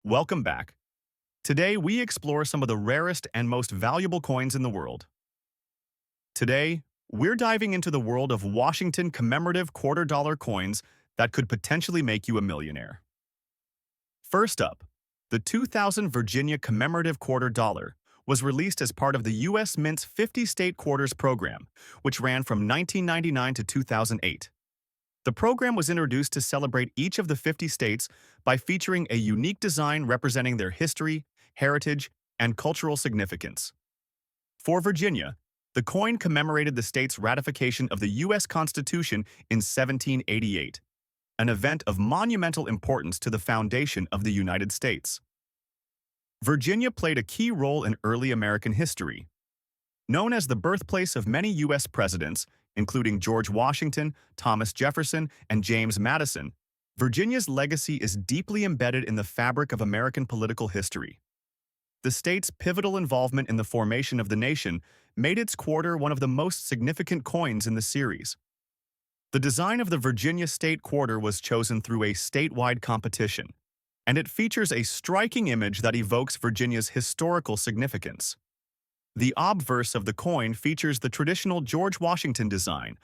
Welcome back. Today, we explore some of the rarest and most valuable coins in the world. Today, we're diving into the world of Washington commemorative quarter-dollar coins that could potentially make you a millionaire. First up, the 2000 Virginia commemorative quarter dollar was released as part of the U.S. Mint's 50 State Quarters program, which ran from 1999 to 2008. The program was introduced to celebrate each of the 50 states by featuring a unique design representing their history, heritage, and cultural significance. For Virginia, the coin commemorated the state's ratification of the U.S. Constitution in 1788, an event of monumental importance to the foundation of the United States. Virginia played a key role in early American history. Known as the birthplace of many U.S. presidents, including George Washington, Thomas Jefferson, and James Madison, Virginia's legacy is deeply embedded in the fabric of American political history. The state's pivotal involvement in the formation of the nation made its quarter one of the most significant coins in the series. The design of the Virginia State Quarter was chosen through a statewide competition, and it features a striking image that evokes Virginia's historical significance. The obverse of the coin features the traditional George Washington design,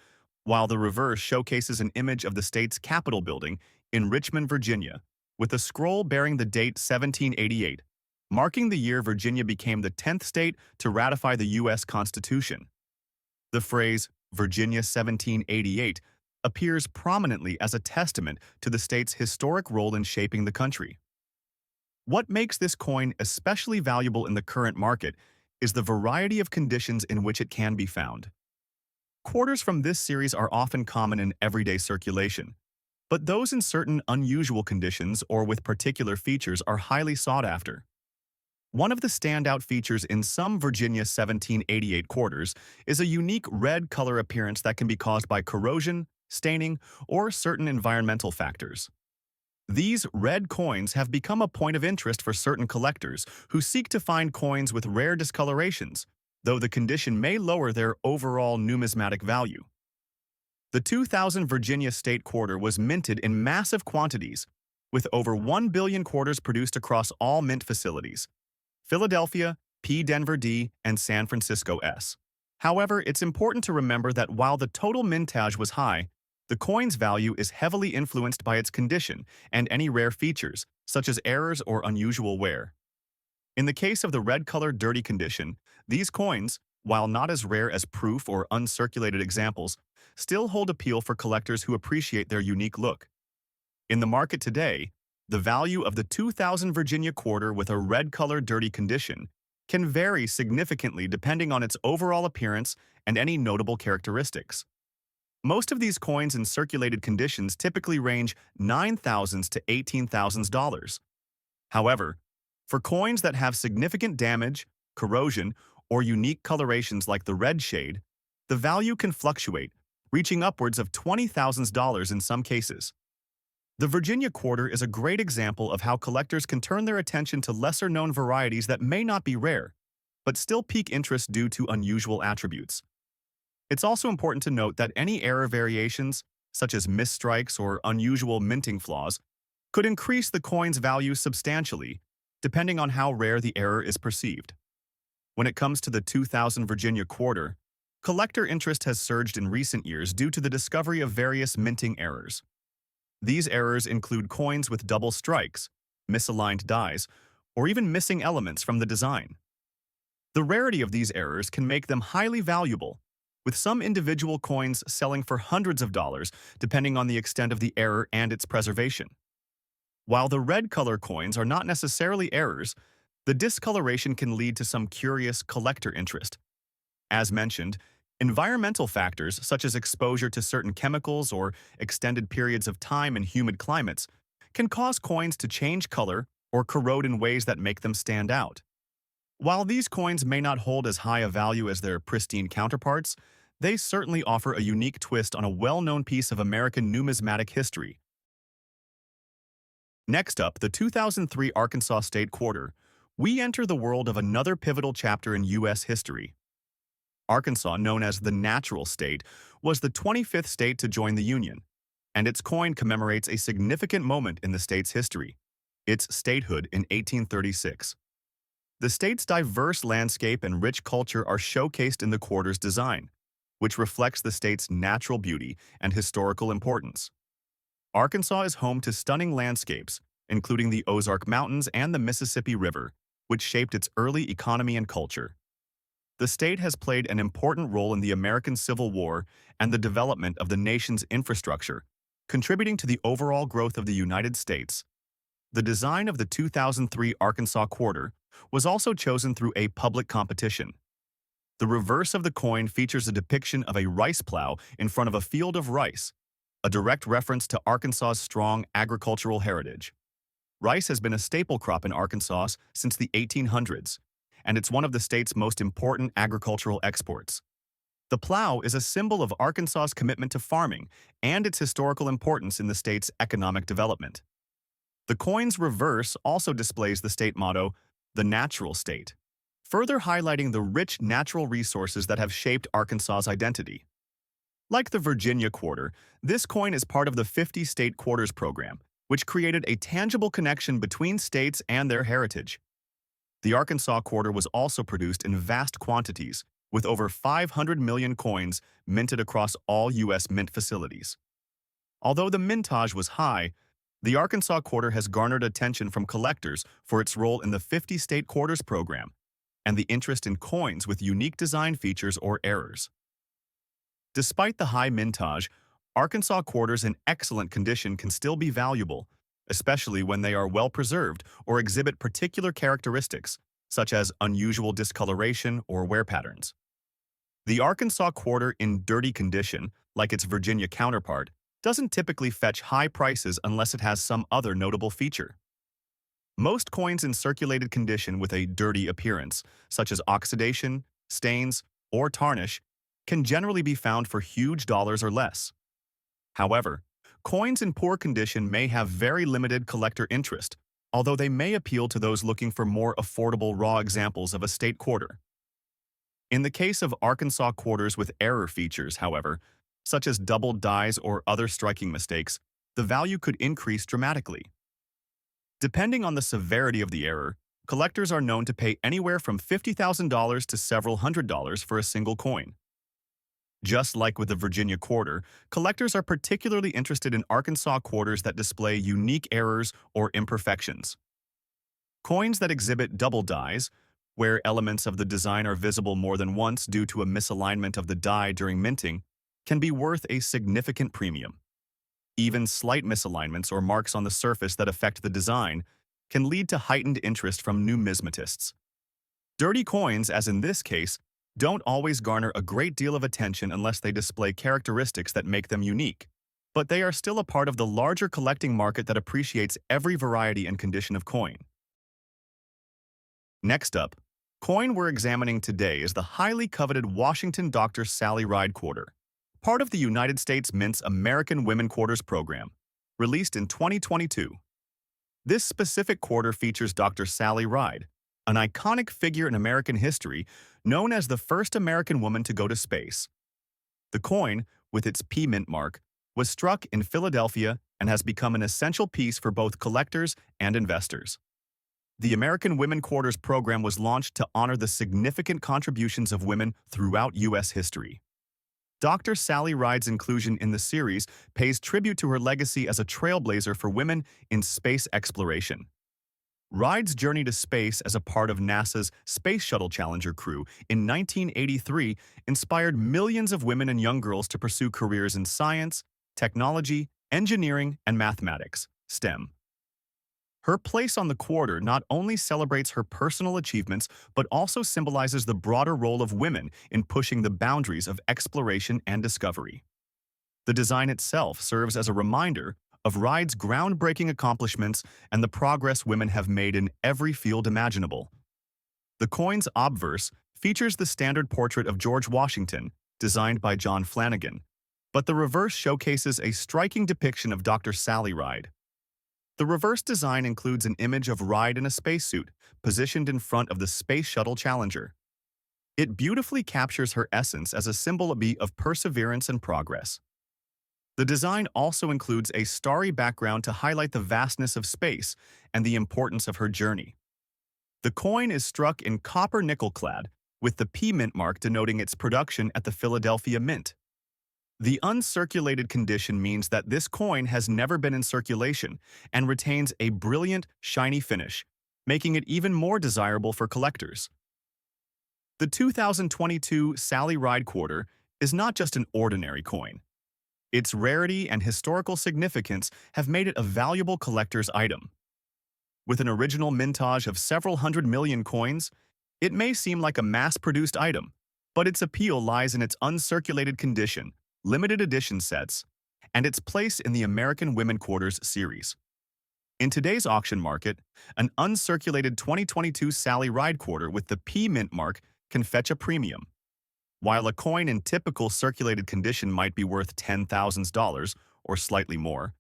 while the reverse showcases an image of the state's Capitol building in Richmond, Virginia, with a scroll bearing the date 1788, marking the year Virginia became the 10th state to ratify the U.S. Constitution. The phrase, Virginia 1788, appears prominently as a testament to the state's historic role in shaping the country. What makes this coin especially valuable in the current market is the variety of conditions in which it can be found. Quarters from this series are often common in everyday circulation, but those in certain unusual conditions or with particular features are highly sought after. One of the standout features in some Virginia 1788 quarters is a unique red color appearance that can be caused by corrosion, staining, or certain environmental factors. These red coins have become a point of interest for certain collectors who seek to find coins with rare discolorations, though the condition may lower their overall numismatic value. The 2000 Virginia State Quarter was minted in massive quantities, with over 1 billion quarters produced across all mint facilities: Philadelphia, Denver D, and San Francisco S. However, it's important to remember that while the total mintage was high, the coin's value is heavily influenced by its condition and any rare features, such as errors or unusual wear. In the case of the red-colored dirty condition, these coins, while not as rare as proof or uncirculated examples, still hold appeal for collectors who appreciate their unique look. In the market today, the value of the 2000 Virginia quarter with a red-colored dirty condition can vary significantly depending on its overall appearance and any notable characteristics. Most of these coins in circulated conditions typically range $9,000 to $18,000. However, for coins that have significant damage, corrosion, or unique colorations like the red shade, the value can fluctuate, reaching upwards of $20,000 in some cases. The Virginia quarter is a great example of how collectors can turn their attention to lesser-known varieties that may not be rare, but still pique interest due to unusual attributes. It's also important to note that any error variations, such as misstrikes or unusual minting flaws, could increase the coin's value substantially, depending on how rare the error is perceived. When it comes to the 2000 Virginia quarter, collector interest has surged in recent years due to the discovery of various minting errors. These errors include coins with double strikes, misaligned dies, or even missing elements from the design. The rarity of these errors can make them highly valuable, with some individual coins selling for hundreds of dollars depending on the extent of the error and its preservation. While the red color coins are not necessarily errors, the discoloration can lead to some curious collector interest. As mentioned, environmental factors such as exposure to certain chemicals or extended periods of time in humid climates can cause coins to change color or corrode in ways that make them stand out. While these coins may not hold as high a value as their pristine counterparts, they certainly offer a unique twist on a well-known piece of American numismatic history. Next up, the 2003 Arkansas State Quarter, we enter the world of another pivotal chapter in U.S. history. Arkansas, known as the Natural State, was the 25th state to join the Union, and its coin commemorates a significant moment in the state's history. its statehood in 1836. The state's diverse landscape and rich culture are showcased in the quarter's design, which reflects the state's natural beauty and historical importance. Arkansas is home to stunning landscapes, including the Ozark Mountains and the Mississippi River, which shaped its early economy and culture. The state has played an important role in the American Civil War and the development of the nation's infrastructure, contributing to the overall growth of the United States. The design of the 2003 Arkansas quarter was also chosen through a public competition. The reverse of the coin features a depiction of a rice plow in front of a field of rice, a direct reference to Arkansas's strong agricultural heritage. Rice has been a staple crop in Arkansas since the 1800s, and it's one of the state's most important agricultural exports. The plow is a symbol of Arkansas's commitment to farming and its historical importance in the state's economic development. The coin's reverse also displays the state motto, "The Natural State," further highlighting the rich natural resources that have shaped Arkansas's identity. Like the Virginia quarter, this coin is part of the 50-state quarters program, which created a tangible connection between states and their heritage. The Arkansas quarter was also produced in vast quantities, with over 500 million coins minted across all U.S. mint facilities. Although the mintage was high, the Arkansas quarter has garnered attention from collectors for its role in the 50-state quarters program and the interest in coins with unique design features or errors. Despite the high mintage, Arkansas quarters in excellent condition can still be valuable, especially when they are well preserved or exhibit particular characteristics, such as unusual discoloration or wear patterns. The Arkansas quarter in dirty condition, like its Virginia counterpart, doesn't typically fetch high prices unless it has some other notable feature. Most coins in circulated condition with a dirty appearance, such as oxidation, stains, or tarnish, can generally be found for huge dollars or less. However, coins in poor condition may have very limited collector interest, although they may appeal to those looking for more affordable raw examples of a state quarter. In the case of Arkansas quarters with error features, however, such as doubled dies or other striking mistakes, the value could increase dramatically. Depending on the severity of the error, collectors are known to pay anywhere from $50,000 to several $100s for a single coin. Just like with the Virginia quarter, collectors are particularly interested in Arkansas quarters that display unique errors or imperfections. Coins that exhibit double dies, where elements of the design are visible more than once due to a misalignment of the die during minting, can be worth a significant premium. Even slight misalignments or marks on the surface that affect the design can lead to heightened interest from numismatists. Dirty coins, as in this case, don't always garner a great deal of attention unless they display characteristics that make them unique, but they are still a part of the larger collecting market that appreciates every variety and condition of coin. Next up, coin we're examining today is the highly coveted Washington Dr. Sally Ride quarter, part of the United States Mint's American Women Quarters program, released in 2022. This specific quarter features Dr. Sally Ride, an iconic figure in American history known as the first American woman to go to space. The coin, with its P mint mark, was struck in Philadelphia and has become an essential piece for both collectors and investors. The American Women Quarters program was launched to honor the significant contributions of women throughout U.S. history. Dr. Sally Ride's inclusion in the series pays tribute to her legacy as a trailblazer for women in space exploration. Ride's journey to space as a part of NASA's Space Shuttle Challenger crew in 1983 inspired millions of women and young girls to pursue careers in science, technology, engineering, and mathematics, STEM. Her place on the quarter not only celebrates her personal achievements but also symbolizes the broader role of women in pushing the boundaries of exploration and discovery. The design itself serves as a reminder of Ride's groundbreaking accomplishments and the progress women have made in every field imaginable. The coin's obverse features the standard portrait of George Washington, designed by John Flanagan, but the reverse showcases a striking depiction of Dr. Sally Ride. The reverse design includes an image of Ride in a spacesuit, positioned in front of the Space Shuttle Challenger. It beautifully captures her essence as a symbol of perseverance and progress. The design also includes a starry background to highlight the vastness of space and the importance of her journey. The coin is struck in copper nickel clad, with the P mint mark denoting its production at the Philadelphia Mint. The uncirculated condition means that this coin has never been in circulation and retains a brilliant, shiny finish, making it even more desirable for collectors. The 2022 Sally Ride Quarter is not just an ordinary coin. Its rarity and historical significance have made it a valuable collector's item. With an original mintage of several hundred million coins, it may seem like a mass-produced item, but its appeal lies in its uncirculated condition, limited edition sets, and its place in the American Women Quarters series. In today's auction market, an uncirculated 2022 Sally Ride Quarter with the P mint mark can fetch a premium. While a coin in typical circulated condition might be worth $10,000 or slightly more,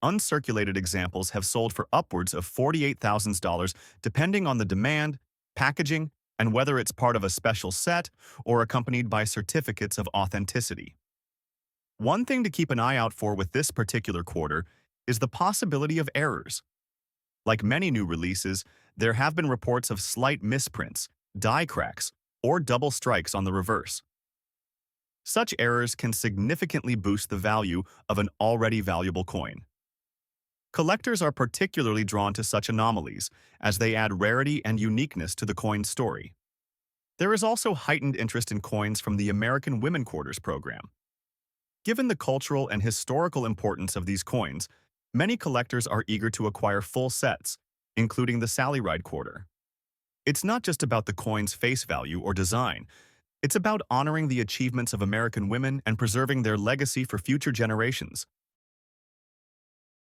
uncirculated examples have sold for upwards of $48,000 depending on the demand, packaging, and whether it's part of a special set or accompanied by certificates of authenticity. One thing to keep an eye out for with this particular quarter is the possibility of errors. Like many new releases, there have been reports of slight misprints, die cracks, or double strikes on the reverse. Such errors can significantly boost the value of an already valuable coin. Collectors are particularly drawn to such anomalies, as they add rarity and uniqueness to the coin's story. There is also heightened interest in coins from the American Women Quarters program. Given the cultural and historical importance of these coins, many collectors are eager to acquire full sets, including the Sally Ride Quarter. It's not just about the coin's face value or design. It's about honoring the achievements of American women and preserving their legacy for future generations.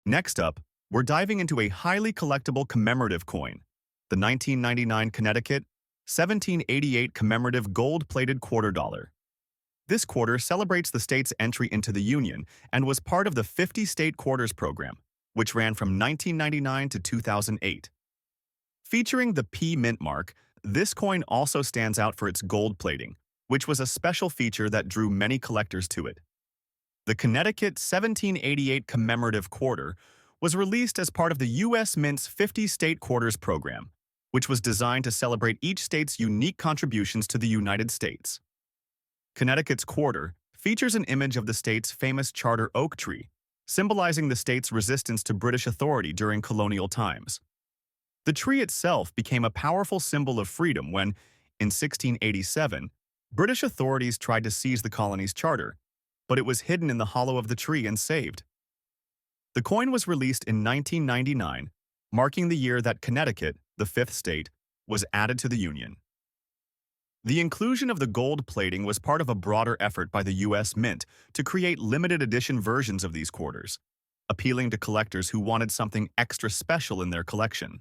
Next up, we're diving into a highly collectible commemorative coin, the 1999 Connecticut 1788 commemorative gold-plated quarter dollar. This quarter celebrates the state's entry into the Union and was part of the 50-state quarters program, which ran from 1999 to 2008. Featuring the P mint mark, this coin also stands out for its gold plating, which was a special feature that drew many collectors to it. The Connecticut 1788 commemorative quarter was released as part of the U.S. Mint's 50-state quarters program, which was designed to celebrate each state's unique contributions to the United States. Connecticut's quarter features an image of the state's famous charter oak tree, symbolizing the state's resistance to British authority during colonial times. The tree itself became a powerful symbol of freedom when, in 1687, British authorities tried to seize the colony's charter, but it was hidden in the hollow of the tree and saved. The coin was released in 1999, marking the year that Connecticut, the fifth state, was added to the Union. The inclusion of the gold plating was part of a broader effort by the U.S. Mint to create limited edition versions of these quarters, appealing to collectors who wanted something extra special in their collection.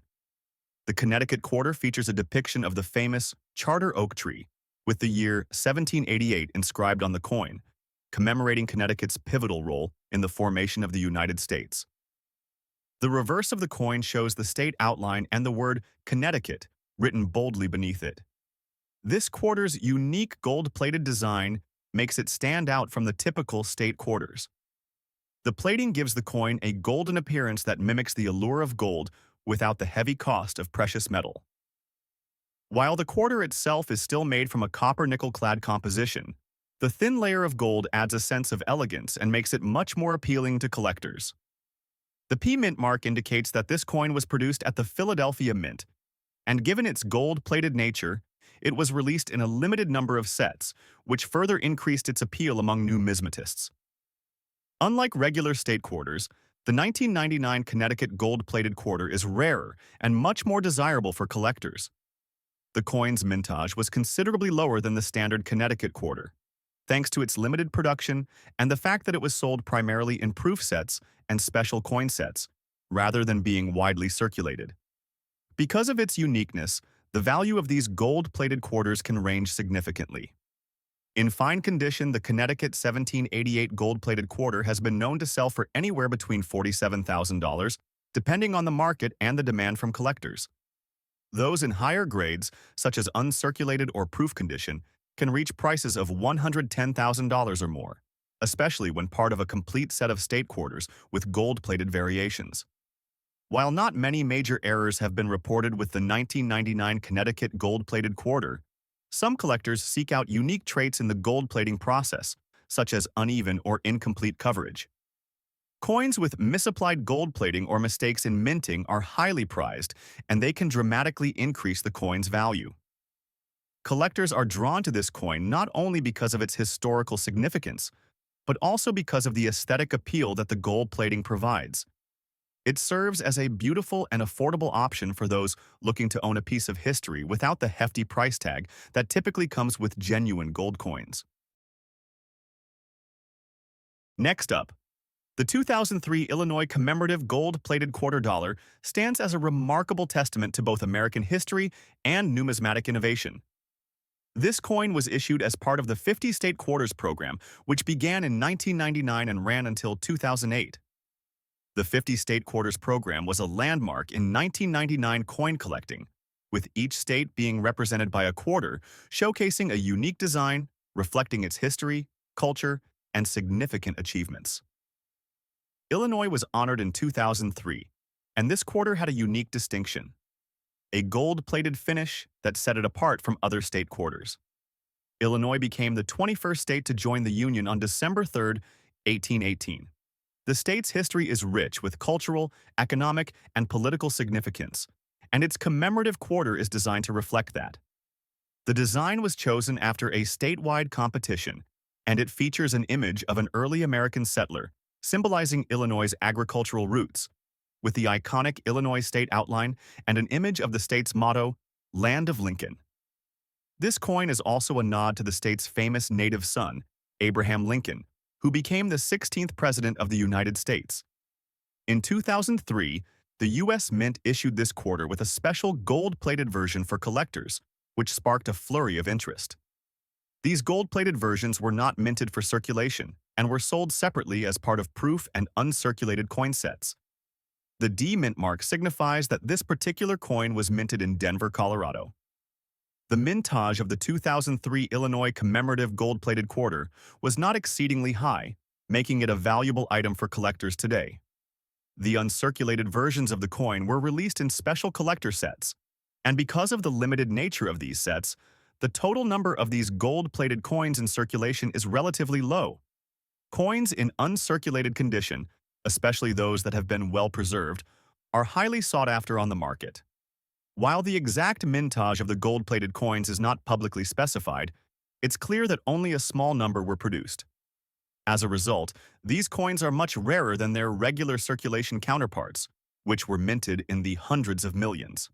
The Connecticut quarter features a depiction of the famous charter oak tree, with the year 1788 inscribed on the coin, commemorating Connecticut's pivotal role in the formation of the United States. The reverse of the coin shows the state outline and the word Connecticut written boldly beneath it. This quarter's unique gold-plated design makes it stand out from the typical state quarters. The plating gives the coin a golden appearance that mimics the allure of gold without the heavy cost of precious metal. While the quarter itself is still made from a copper nickel-clad composition, the thin layer of gold adds a sense of elegance and makes it much more appealing to collectors. The P mint mark indicates that this coin was produced at the Philadelphia Mint, and given its gold-plated nature, it was released in a limited number of sets, which further increased its appeal among numismatists. Unlike regular state quarters, the 1999 Connecticut gold-plated quarter is rarer and much more desirable for collectors. The coin's mintage was considerably lower than the standard Connecticut quarter, thanks to its limited production and the fact that it was sold primarily in proof sets and special coin sets, rather than being widely circulated. Because of its uniqueness, the value of these gold-plated quarters can range significantly. In fine condition, the Connecticut 1788 gold-plated quarter has been known to sell for anywhere between $47,000, depending on the market and the demand from collectors. Those in higher grades, such as uncirculated or proof condition, can reach prices of $110,000 or more. especially when part of a complete set of state quarters with gold-plated variations. While not many major errors have been reported with the 1999 Connecticut gold-plated quarter, some collectors seek out unique traits in the gold-plating process, such as uneven or incomplete coverage. Coins with misapplied gold plating or mistakes in minting are highly prized, and they can dramatically increase the coin's value. Collectors are drawn to this coin not only because of its historical significance, but also because of the aesthetic appeal that the gold plating provides. It serves as a beautiful and affordable option for those looking to own a piece of history without the hefty price tag that typically comes with genuine gold coins. Next up, the 2003 Illinois commemorative gold-plated quarter dollar stands as a remarkable testament to both American history and numismatic innovation. This coin was issued as part of the 50 State Quarters program, which began in 1999 and ran until 2008. The 50 State Quarters program was a landmark in 1999 coin collecting, with each state being represented by a quarter, showcasing a unique design, reflecting its history, culture, and significant achievements. Illinois was honored in 2003, and this quarter had a unique distinction: a gold-plated finish that set it apart from other state quarters. Illinois became the 21st state to join the Union on December 3, 1818. The state's history is rich with cultural, economic, and political significance, and its commemorative quarter is designed to reflect that. The design was chosen after a statewide competition, and it features an image of an early American settler, symbolizing Illinois' agricultural roots, with the iconic Illinois state outline and an image of the state's motto, Land of Lincoln. This coin is also a nod to the state's famous native son, Abraham Lincoln, who became the 16th President of the United States. In 2003, the U.S. Mint issued this quarter with a special gold-plated version for collectors, which sparked a flurry of interest. These gold-plated versions were not minted for circulation and were sold separately as part of proof and uncirculated coin sets. The D mint mark signifies that this particular coin was minted in Denver, Colorado. The mintage of the 2003 Illinois commemorative gold-plated quarter was not exceedingly high, making it a valuable item for collectors today. The uncirculated versions of the coin were released in special collector sets, and because of the limited nature of these sets, the total number of these gold-plated coins in circulation is relatively low. Coins in uncirculated condition, especially those that have been well preserved, are highly sought after on the market. While the exact mintage of the gold-plated coins is not publicly specified, it's clear that only a small number were produced. As a result, these coins are much rarer than their regular circulation counterparts, which were minted in the hundreds of millions.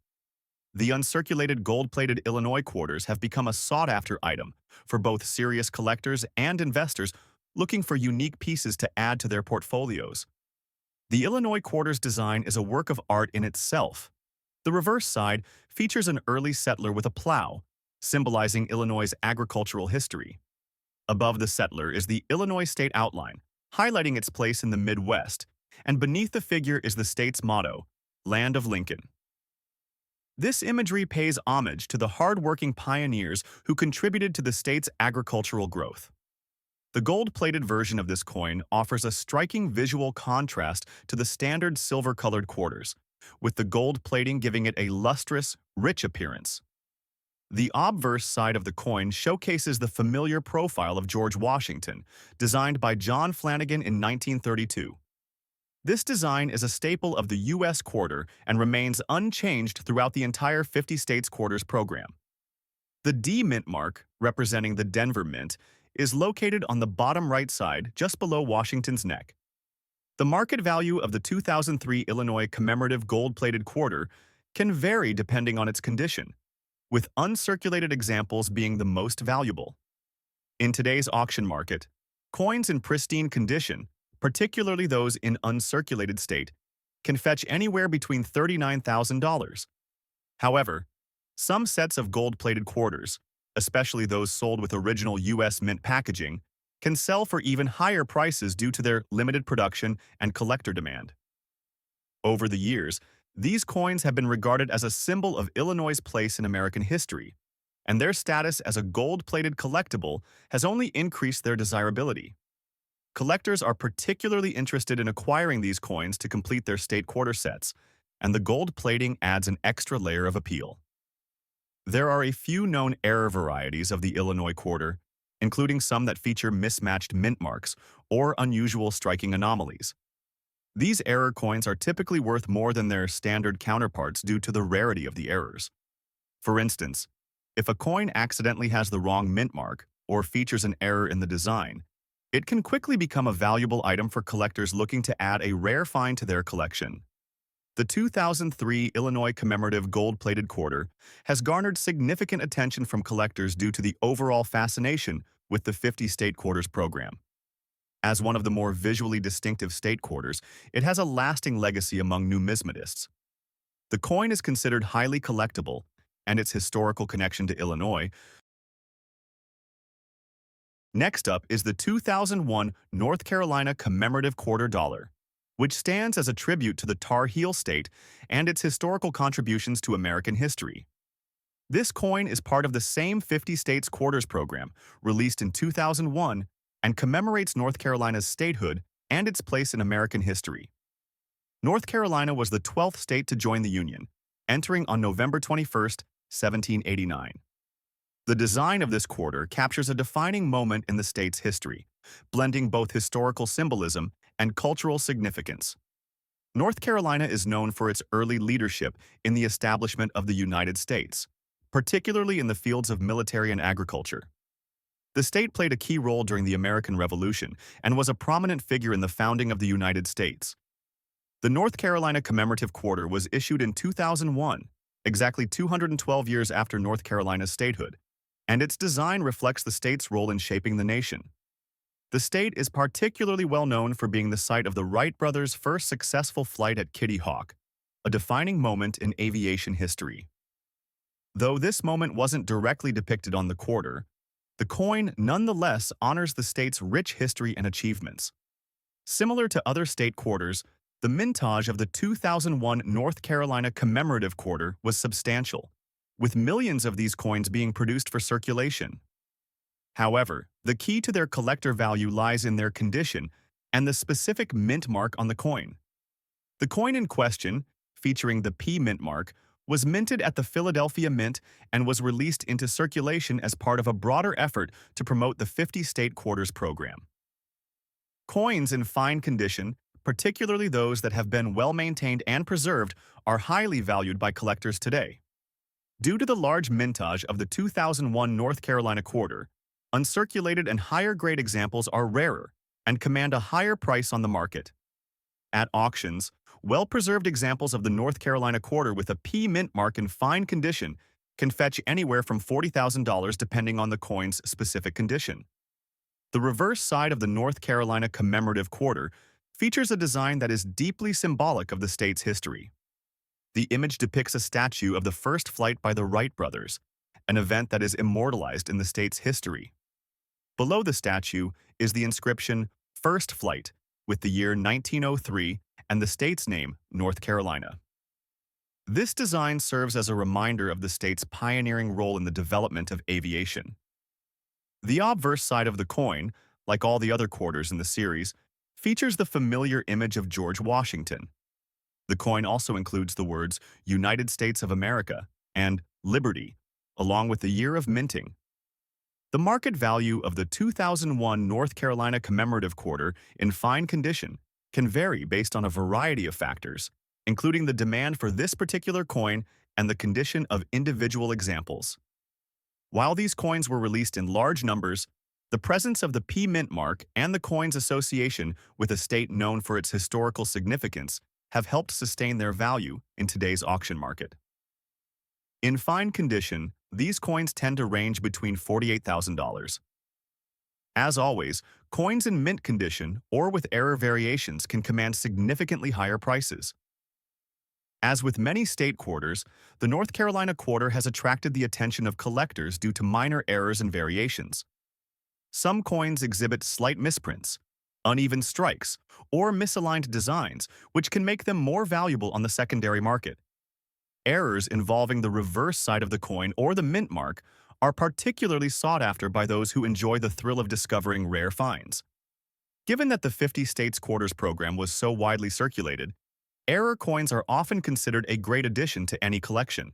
The uncirculated gold-plated Illinois quarters have become a sought-after item for both serious collectors and investors looking for unique pieces to add to their portfolios. The Illinois quarters design is a work of art in itself. The reverse side features an early settler with a plow, symbolizing Illinois' agricultural history. Above the settler is the Illinois state outline, highlighting its place in the Midwest, and beneath the figure is the state's motto, Land of Lincoln. This imagery pays homage to the hard-working pioneers who contributed to the state's agricultural growth. The gold-plated version of this coin offers a striking visual contrast to the standard silver-colored quarters, with the gold plating giving it a lustrous, rich appearance. The obverse side of the coin showcases the familiar profile of George Washington, designed by John Flanagan in 1932. This design is a staple of the U.S. quarter and remains unchanged throughout the entire 50 States Quarters program. The D mint mark, representing the Denver Mint, is located on the bottom right side just below Washington's neck. The market value of the 2003 Illinois commemorative gold-plated quarter can vary depending on its condition, with uncirculated examples being the most valuable. In today's auction market, coins in pristine condition, particularly those in uncirculated state, can fetch anywhere between $39,000. However, some sets of gold-plated quarters, especially those sold with original U.S. Mint packaging, can sell for even higher prices due to their limited production and collector demand. Over the years, these coins have been regarded as a symbol of Illinois' place in American history, and their status as a gold-plated collectible has only increased their desirability. Collectors are particularly interested in acquiring these coins to complete their state quarter sets, and the gold plating adds an extra layer of appeal. There are a few known error varieties of the Illinois quarter, including some that feature mismatched mint marks or unusual striking anomalies. These error coins are typically worth more than their standard counterparts due to the rarity of the errors. For instance, if a coin accidentally has the wrong mint mark or features an error in the design, it can quickly become a valuable item for collectors looking to add a rare find to their collection. The 2003 Illinois commemorative gold-plated quarter has garnered significant attention from collectors due to the overall fascination with the 50-state quarters program. As one of the more visually distinctive state quarters, it has a lasting legacy among numismatists. The coin is considered highly collectible, and its historical connection to Illinois. Next up is the 2001 North Carolina commemorative quarter dollar, which stands as a tribute to the Tar Heel state and its historical contributions to American history. This coin is part of the same 50 states quarters program, released in 2001, and commemorates North Carolina's statehood and its place in American history. North Carolina was the 12th state to join the Union, entering on November 21, 1789. The design of this quarter captures a defining moment in the state's history, blending both historical symbolism and cultural significance. North Carolina is known for its early leadership in the establishment of the United States, particularly in the fields of military and agriculture. The state played a key role during the American Revolution and was a prominent figure in the founding of the United States. The North Carolina commemorative quarter was issued in 2001, exactly 212 years after North Carolina's statehood, and its design reflects the state's role in shaping the nation. The state is particularly well known for being the site of the Wright brothers' first successful flight at Kitty Hawk, a defining moment in aviation history. Though this moment wasn't directly depicted on the quarter, the coin nonetheless honors the state's rich history and achievements. Similar to other state quarters, the mintage of the 2001 North Carolina commemorative quarter was substantial, with millions of these coins being produced for circulation. However, the key to their collector value lies in their condition and the specific mint mark on the coin. The coin in question, featuring the P mint mark, was minted at the Philadelphia Mint and was released into circulation as part of a broader effort to promote the 50-state quarters program. Coins in fine condition, particularly those that have been well maintained and preserved, are highly valued by collectors today. Due to the large mintage of the 2001 North Carolina quarter, uncirculated and higher-grade examples are rarer and command a higher price on the market. At auctions, well-preserved examples of the North Carolina quarter with a P mint mark in fine condition can fetch anywhere from $40,000 depending on the coin's specific condition. The reverse side of the North Carolina commemorative quarter features a design that is deeply symbolic of the state's history. The image depicts a statue of the first flight by the Wright brothers, an event that is immortalized in the state's history. Below the statue is the inscription, "First Flight," with the year 1903 and the state's name, North Carolina. This design serves as a reminder of the state's pioneering role in the development of aviation. The obverse side of the coin, like all the other quarters in the series, features the familiar image of George Washington. The coin also includes the words United States of America and Liberty, along with the year of minting. The market value of the 2001 North Carolina commemorative quarter in fine condition can vary based on a variety of factors, including the demand for this particular coin and the condition of individual examples. While these coins were released in large numbers, the presence of the P mint mark and the coin's association with a state known for its historical significance have helped sustain their value in today's auction market. In fine condition, these coins tend to range between $48,000. As always, coins in mint condition or with error variations can command significantly higher prices. As with many state quarters, the North Carolina quarter has attracted the attention of collectors due to minor errors and variations. Some coins exhibit slight misprints, uneven strikes, or misaligned designs, which can make them more valuable on the secondary market. Errors involving the reverse side of the coin or the mint mark are particularly sought after by those who enjoy the thrill of discovering rare finds. Given that the 50 states quarters program was so widely circulated, error coins are often considered a great addition to any collection.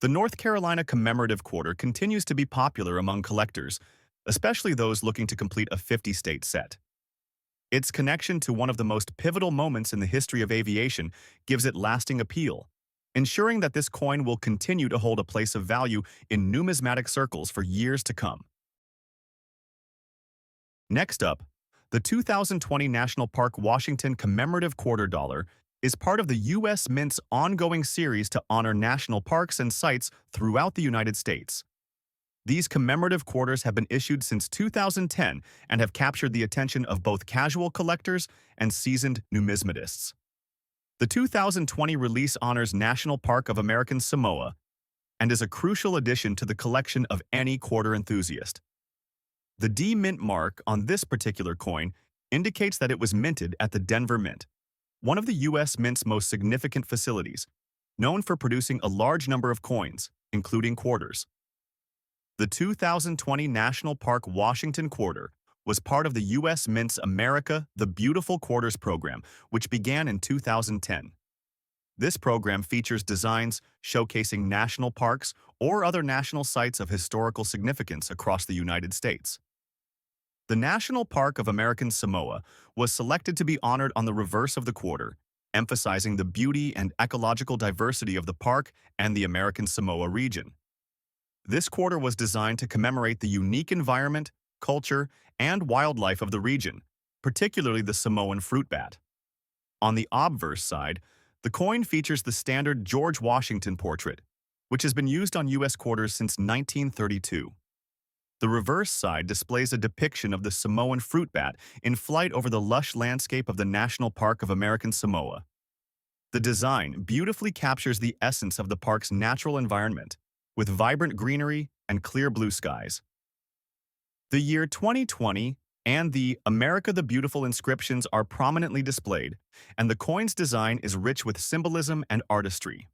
The North Carolina commemorative quarter continues to be popular among collectors, especially those looking to complete a 50-state set. Its connection to one of the most pivotal moments in the history of aviation gives it lasting appeal, ensuring that this coin will continue to hold a place of value in numismatic circles for years to come. Next up, the 2020 National Park Washington Commemorative Quarter Dollar is part of the U.S. Mint's ongoing series to honor national parks and sites throughout the United States. These commemorative quarters have been issued since 2010 and have captured the attention of both casual collectors and seasoned numismatists. The 2020 release honors National Park of American Samoa and is a crucial addition to the collection of any quarter enthusiast. The D Mint mark on this particular coin indicates that it was minted at the Denver Mint, one of the U.S. Mint's most significant facilities, known for producing a large number of coins, including quarters. The 2020 National Park Washington Quarter was part of the U.S. Mint's America the Beautiful Quarters program, which began in 2010. This program features designs showcasing national parks or other national sites of historical significance across the United States. The National Park of American Samoa was selected to be honored on the reverse of the quarter, emphasizing the beauty and ecological diversity of the park and the American Samoa region. This quarter was designed to commemorate the unique environment, culture, and wildlife of the region, particularly the Samoan fruit bat. On the obverse side, the coin features the standard George Washington portrait, which has been used on U.S. quarters since 1932. The reverse side displays a depiction of the Samoan fruit bat in flight over the lush landscape of the National Park of American Samoa. The design beautifully captures the essence of the park's natural environment, with vibrant greenery and clear blue skies. The year 2020 and the America the Beautiful inscriptions are prominently displayed, and the coin's design is rich with symbolism and artistry.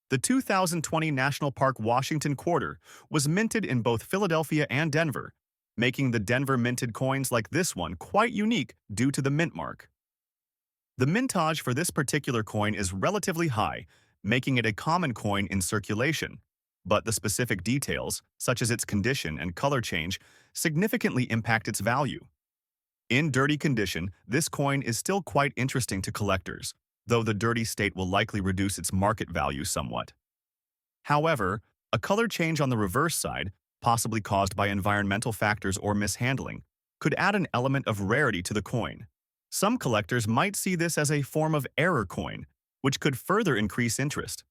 The 2020 National Park Washington Quarter was minted in both Philadelphia and Denver, making the Denver minted coins like this one quite unique due to the mint mark. The mintage for this particular coin is relatively high, making it a common coin in circulation, but the specific details, such as its condition and color change, significantly impact its value. In dirty condition, this coin is still quite interesting to collectors, though the dirty state will likely reduce its market value somewhat. However, a color change on the reverse side, possibly caused by environmental factors or mishandling, could add an element of rarity to the coin. Some collectors might see this as a form of error coin, which could further increase interest.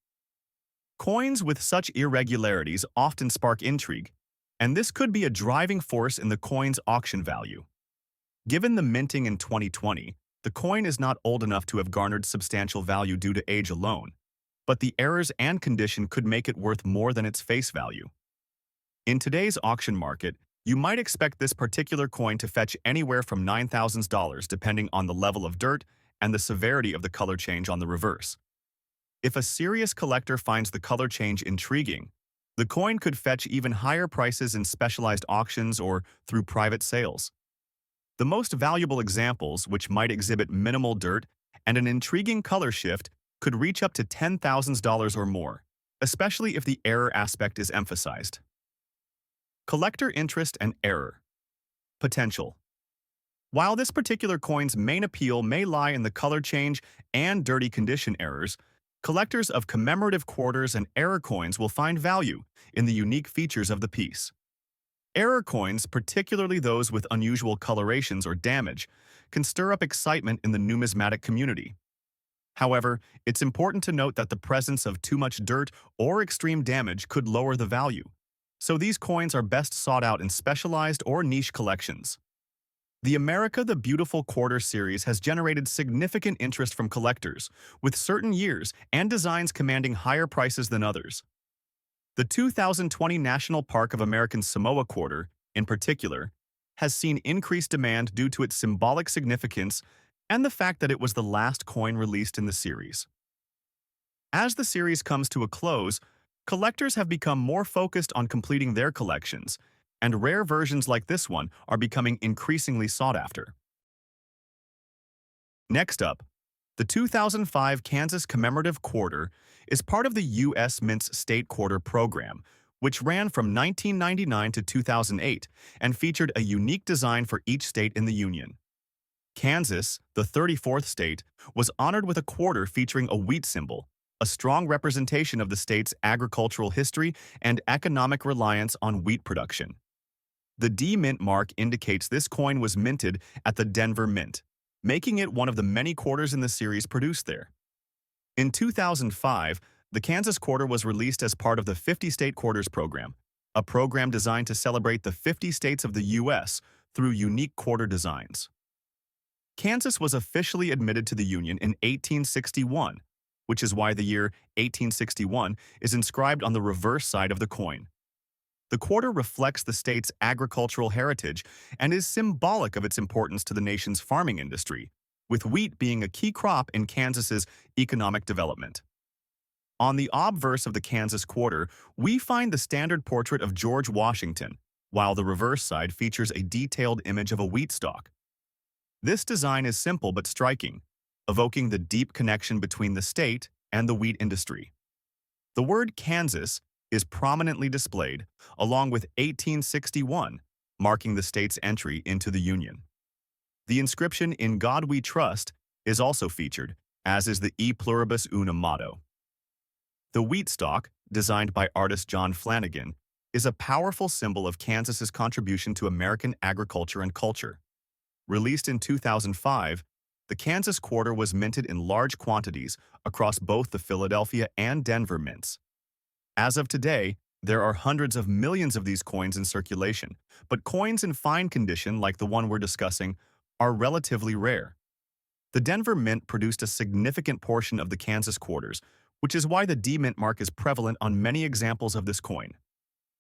Coins with such irregularities often spark intrigue, and this could be a driving force in the coin's auction value. Given the minting in 2020, the coin is not old enough to have garnered substantial value due to age alone, but the errors and condition could make it worth more than its face value. In today's auction market, you might expect this particular coin to fetch anywhere from $9,000 depending on the level of dirt and the severity of the color change on the reverse. If a serious collector finds the color change intriguing, the coin could fetch even higher prices in specialized auctions or through private sales. The most valuable examples, which might exhibit minimal dirt and an intriguing color shift, could reach up to $10,000 or more, especially if the error aspect is emphasized. Collector interest and error. Potential. While this particular coin's main appeal may lie in the color change and dirty condition errors, collectors of commemorative quarters and error coins will find value in the unique features of the piece. Error coins, particularly those with unusual colorations or damage, can stir up excitement in the numismatic community. However, it's important to note that the presence of too much dirt or extreme damage could lower the value, so these coins are best sought out in specialized or niche collections. The America the Beautiful Quarter series has generated significant interest from collectors, with certain years and designs commanding higher prices than others. The 2020 National Park of American Samoa Quarter, in particular, has seen increased demand due to its symbolic significance and the fact that it was the last coin released in the series. As the series comes to a close, collectors have become more focused on completing their collections, and rare versions like this one are becoming increasingly sought after. Next up, the 2005 Kansas Commemorative Quarter is part of the U.S. Mint's State Quarter program, which ran from 1999 to 2008 and featured a unique design for each state in the Union. Kansas, the 34th state, was honored with a quarter featuring a wheat symbol, a strong representation of the state's agricultural history and economic reliance on wheat production. The D Mint mark indicates this coin was minted at the Denver Mint, making it one of the many quarters in the series produced there. In 2005, the Kansas quarter was released as part of the 50-State Quarters program, a program designed to celebrate the 50 states of the U.S. through unique quarter designs. Kansas was officially admitted to the Union in 1861, which is why the year 1861 is inscribed on the reverse side of the coin. The quarter reflects the state's agricultural heritage and is symbolic of its importance to the nation's farming industry, with wheat being a key crop in Kansas's economic development. On the obverse of the Kansas quarter, we find the standard portrait of George Washington, while the reverse side features a detailed image of a wheat stalk. This design is simple but striking, evoking the deep connection between the state and the wheat industry. The word Kansas is prominently displayed, along with 1861, marking the state's entry into the Union. The inscription "In God We Trust" is also featured, as is the E Pluribus Unum motto. The wheat stalk, designed by artist John Flanagan, is a powerful symbol of Kansas's contribution to American agriculture and culture. Released in 2005, the Kansas quarter was minted in large quantities across both the Philadelphia and Denver mints. As of today, there are hundreds of millions of these coins in circulation, but coins in fine condition like the one we're discussing are relatively rare. The Denver Mint produced a significant portion of the Kansas quarters, which is why the D Mint mark is prevalent on many examples of this coin.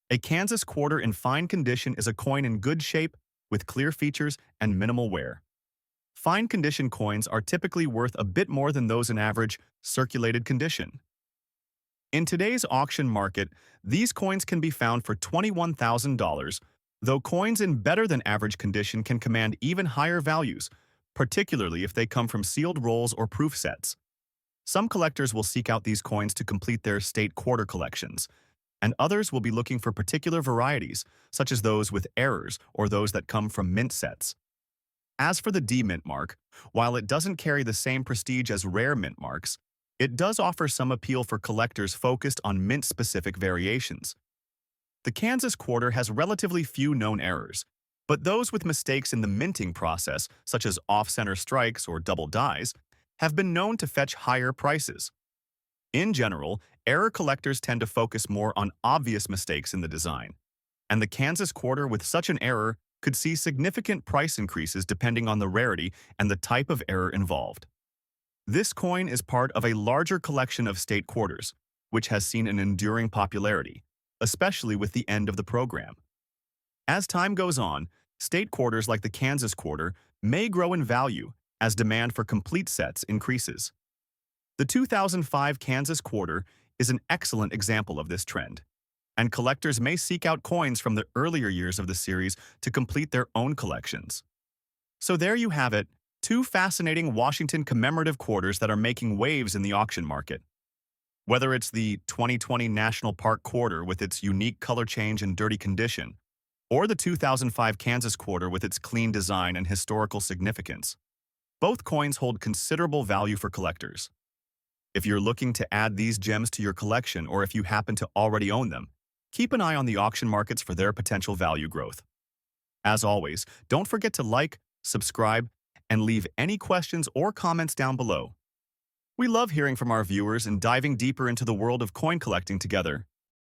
A Kansas quarter in fine condition is a coin in good shape, with clear features and minimal wear. Fine condition coins are typically worth a bit more than those in average, circulated condition. In today's auction market, these coins can be found for $21,000, though coins in better than average condition can command even higher values, particularly if they come from sealed rolls or proof sets. Some collectors will seek out these coins to complete their state quarter collections, and others will be looking for particular varieties, such as those with errors or those that come from mint sets. As for the D Mint mark, while it doesn't carry the same prestige as rare mint marks, it does offer some appeal for collectors focused on mint-specific variations. The Kansas quarter has relatively few known errors, but those with mistakes in the minting process, such as off-center strikes or double dies, have been known to fetch higher prices. In general, error collectors tend to focus more on obvious mistakes in the design, and the Kansas quarter with such an error could see significant price increases depending on the rarity and the type of error involved. This coin is part of a larger collection of state quarters, which has seen an enduring popularity, especially with the end of the program. As time goes on, state quarters like the Kansas quarter may grow in value as demand for complete sets increases. The 2005 Kansas quarter is an excellent example of this trend, and collectors may seek out coins from the earlier years of the series to complete their own collections. So there you have it, two fascinating Washington commemorative quarters that are making waves in the auction market. Whether it's the 2020 National Park quarter with its unique color change and dirty condition, or the 2005 Kansas quarter with its clean design and historical significance, both coins hold considerable value for collectors. If you're looking to add these gems to your collection or if you happen to already own them, keep an eye on the auction markets for their potential value growth. As always, don't forget to like, subscribe, and leave any questions or comments down below. We love hearing from our viewers and diving deeper into the world of coin collecting together.